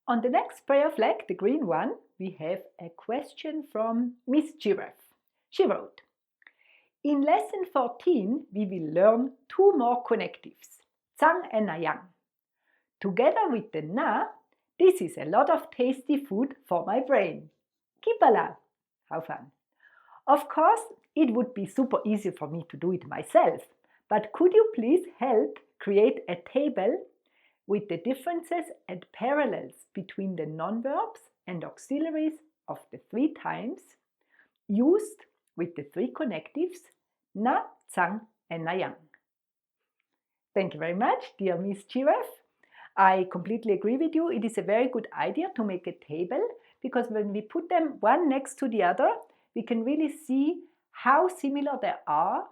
On the next prayer flag, the green one, we have a question from Miss Giraffe. She wrote, in lesson 14, we will learn two more connectives, tsang and yang. Together with the na, this is a lot of tasty food for my brain. Kipala! How fun! Of course, it would be super easy for me to do it myself, but could you please help create a table with the differences and parallels between the non-verbs and auxiliaries of the three times used with the three connectives na, tsang and yang. Thank you very much, dear Miss Giraffe. I completely agree with you. It is a very good idea to make a table because when we put them one next to the other, we can really see how similar they are,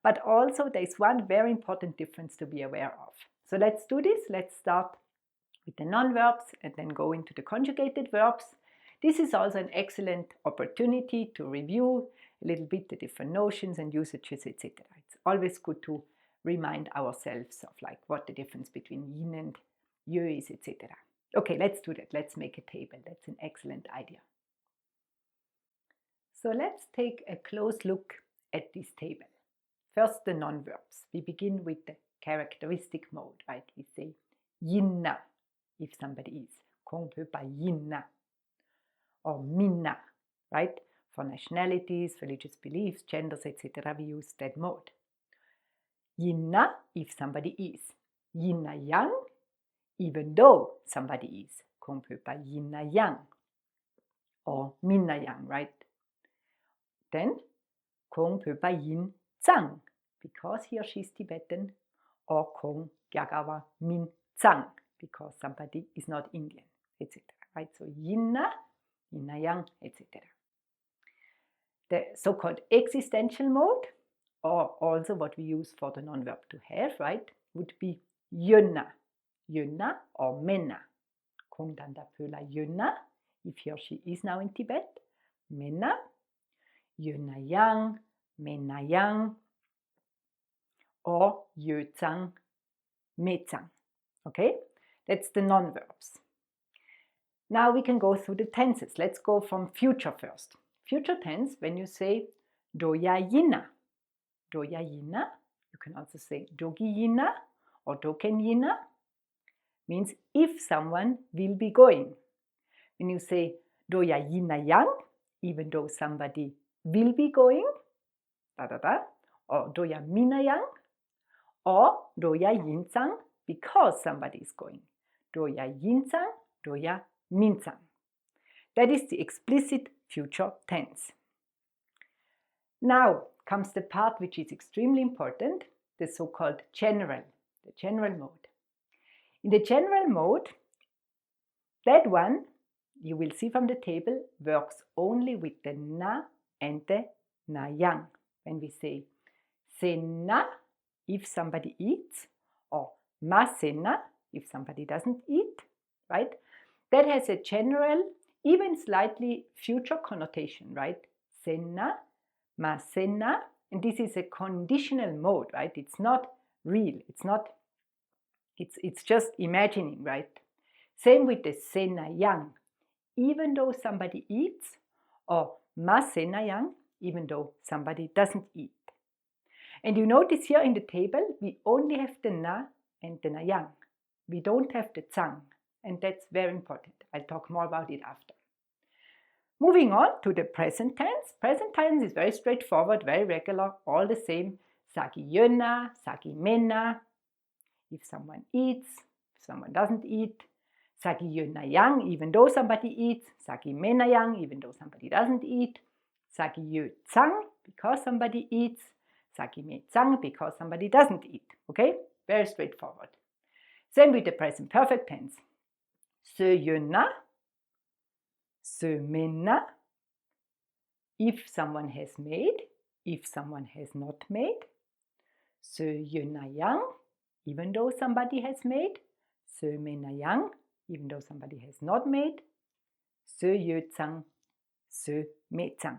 but also there is one very important difference to be aware of. So let's do this. Let's start with the non-verbs and then go into the conjugated verbs. This is also an excellent opportunity to review a little bit the different notions and usages, etc. It's always good to remind ourselves of like what the difference between yin and you is, etc. Okay, let's do that. Let's make a table. That's an excellent idea. So let's take a close look at this table. First, the non-verbs. We begin with the characteristic mode, right? We say yinna if somebody is. Qu'on peut pas yinna. Or minna, right? For nationalities, religious beliefs, genders, etc. we use that mode. Yinna if somebody is. Yinna yang even though somebody is. Qu'on peut pas yinna yang. Or minna yang, right? Then, qu'on peut pas yin tsang, because he or she is Tibetan, or qu'on gyagawa min tsang, because somebody is not Indian, etc. Right? So yinna, yinna yang, etc. The so-called existential mode, or also what we use for the non-verb to have, right, would be yunna, yunna or menna. Qu'on danda peut la yunna, if he or she is now in Tibet, menna, yunna yang, menna yang, or yu tsang, me tsang. Okay, that's the non-verbs. Now we can go through the tenses. Let's go from future first. Future tense, when you say doya yina, you can also say dogi yina or doken yina, means if someone will be going. When you say doya yina yang, even though somebody will be going, or doya mina yang, or doya yinsang, because somebody is going. Doya yinsang, doya minsang. That is the explicit future tense. Now comes the part which is extremely important, the so-called general, the general mode. In the general mode, that one, you will see from the table, works only with the na and the na yang. When we say senna, if somebody eats, or masenna, if somebody doesn't eat, right? That has a general, even slightly future connotation, right? Senna, masenna, and this is a conditional mode, right? It's not real, it's just imagining, right? Same with the senna yang, even though somebody eats, or masenna yang, even though somebody doesn't eat. And you notice here in the table, we only have the na and the na yang. We don't have the tsang, and that's very important. I'll talk more about it after. Moving on to the present tense. Present tense is very straightforward, very regular, all the same. Sagi yöna, sagi menna. If someone eats, if someone doesn't eat. Sagi yöna yang, even though somebody eats. Sagi menna yang, even though somebody doesn't eat. Sagi yö tsang, because somebody eats. Sagi me tsang, because somebody doesn't eat. Okay? Very straightforward. Same with the present perfect tense. Se yöna, se menna, if someone has made, if someone has not made. Se yöna yang, even though somebody has made. Se menna yang, even though somebody has not made. Se yö tsang, se me tsang,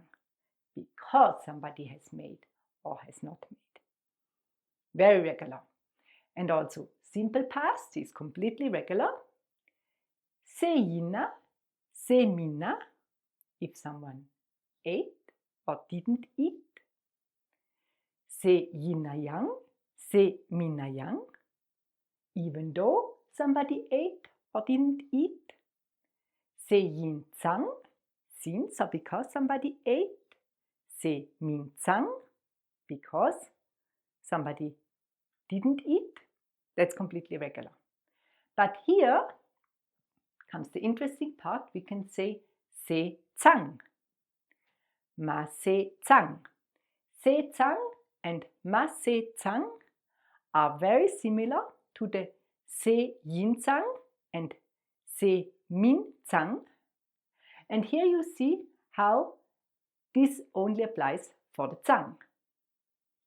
because somebody has made or has not made. Very regular. And also simple past is completely regular. Seina, semina, if someone ate or didn't eat. Seyinayang, seminayang, even though somebody ate or didn't eat. Seyinsang, since or because somebody ate. Seminsang, because somebody didn't eat. That's completely regular. But here comes the interesting part. We can say se-tsang, ma-se-tsang. Se-tsang and ma-se-tsang are very similar to the se-yin-tsang and se-min-tsang. And here you see how this only applies for the tsang.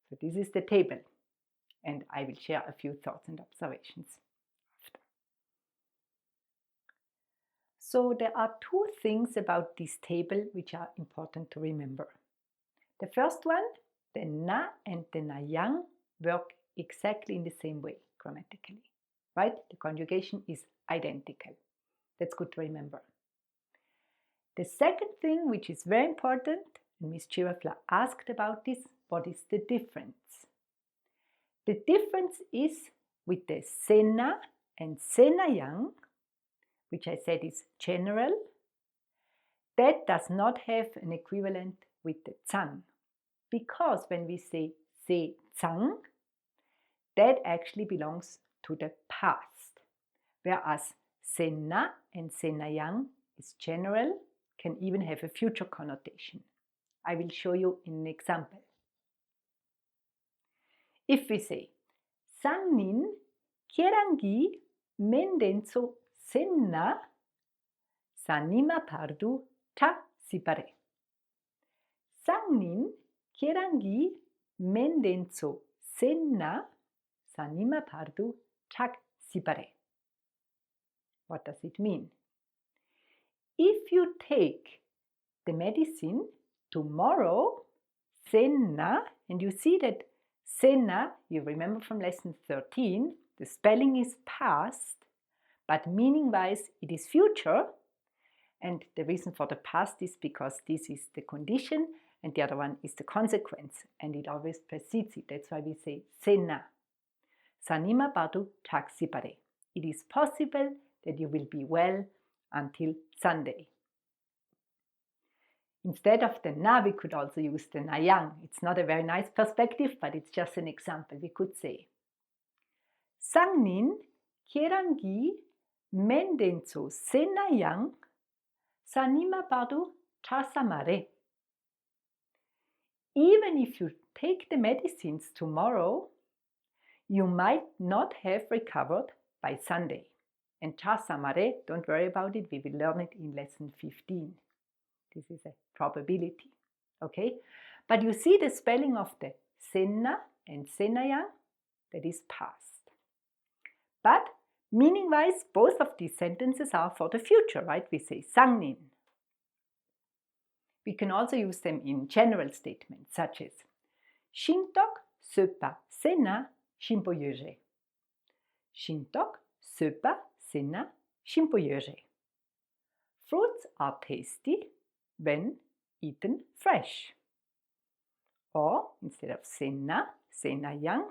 So this is the table, and I will share a few thoughts and observations after. So there are two things about this table which are important to remember. The first one, the na and the na-yang work exactly in the same way grammatically, right? The conjugation is identical. That's good to remember. The second thing, which is very important, and Miss Girafla asked about this, what is the difference? The difference is with the sena and senayang, which I said is general, that does not have an equivalent with the tsang. Because when we say se-tsang, that actually belongs to the past. Whereas sena and senayang is general, can even have a future connotation. I will show you in an example. If we say, Sangnin kierangi mendenso senna sanima pardu ta sipare. Sangnin kierangi mendenso senna sanima pardu tak sipare. What does it mean? If you take the medicine tomorrow, senna, and you see that senna, you remember from lesson 13, the spelling is past, but meaning-wise it is future. And the reason for the past is because this is the condition and the other one is the consequence, and it always precedes it. That's why we say senna. Sanima padu tak sipare. It is possible that you will be well until Sunday. Instead of the na, we could also use the na-yang. It's not a very nice perspective, but it's just an example. We could say, Sangnin kierangi mendenso senayang sanima padu tasamare. Even if you take the medicines tomorrow, you might not have recovered by Sunday. And tasamare, don't worry about it, we will learn it in lesson 15. This is a probability, okay? But you see the spelling of the senna and senayang, that is past. But meaning-wise, both of these sentences are for the future, right? We say sangnin. We can also use them in general statements, such as Shintok söpa sena shimpoyeje. Shintok söpa sena shimpoyeje. Fruits are tasty when eaten fresh. Or, instead of senna, senayang,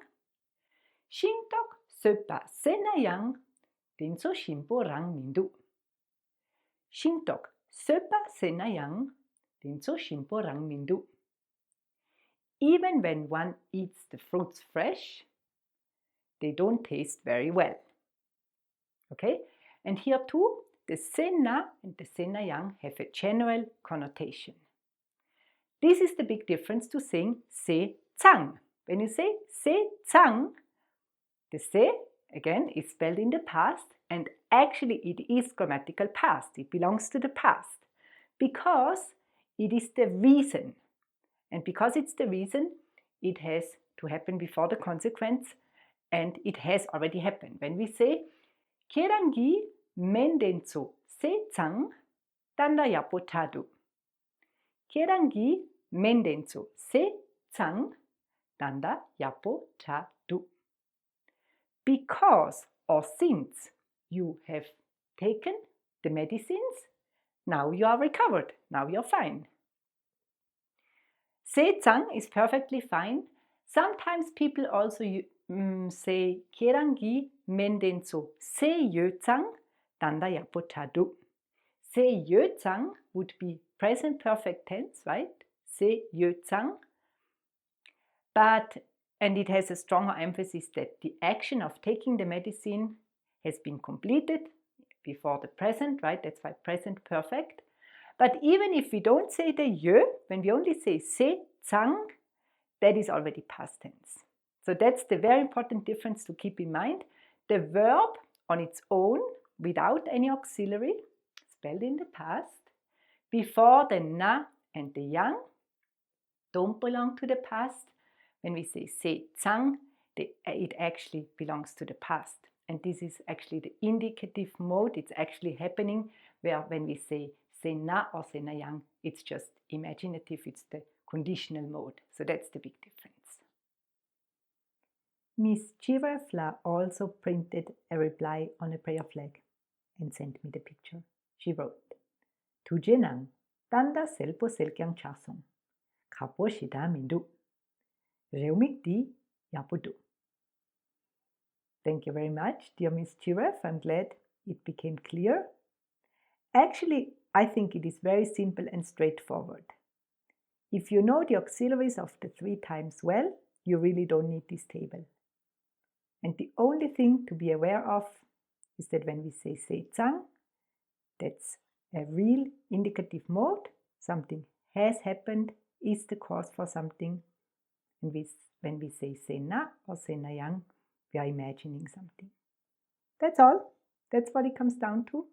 Shintok söpa senayang denso shimpo rang mindu. Shintok söpa senayang denso shimpo rang mindu. Even when one eats the fruits fresh, they don't taste very well. Okay? And here too, the senna and the senayang have a general connotation. This is the big difference to saying se-tsang. When you say se-tsang, the se, again, is spelled in the past, and actually it is grammatical past. It belongs to the past because it is the reason. And because it's the reason, it has to happen before the consequence, and it has already happened. When we say Kierangi mendenso se-tsang tanda yapotadu. Kierangi mendenso se-tsang tanda yapotadu. Because or since you have taken the medicines, now you are recovered, now you're fine. Se tsang is perfectly fine. Sometimes people also say kerangi mendenso se yö tsang tanda yapotadu. Se yö tsang would be present perfect tense, right? Se yö tsang. And it has a stronger emphasis that the action of taking the medicine has been completed before the present, right? That's why present perfect. But even if we don't say the yö, when we only say se tsang, that is already past tense. So that's the very important difference to keep in mind. The verb on its own, without any auxiliary, spelled in the past, before the na and the yang, don't belong to the past. When we say se tsang, it actually belongs to the past. And this is actually the indicative mode. It's actually happening where when we say se na or se na yang, it's just imaginative. It's the conditional mode. So that's the big difference. Miss Giraffe also printed a reply on a prayer flag and sent me the picture. She wrote, Tuje nang, tanda selpo selkyang chasong, kapo shida mindu, reumik di yapudu. Thank you very much, dear Miss Giraffe. I'm glad it became clear. Actually, I think it is very simple and straightforward. If you know the auxiliaries of the 3 times well, you really don't need this table. And the only thing to be aware of is that when we say se tsang, that's a real indicative mode. Something has happened, is the cause for something. And when we say se na or se na yang, we are imagining something. That's all. That's what it comes down to.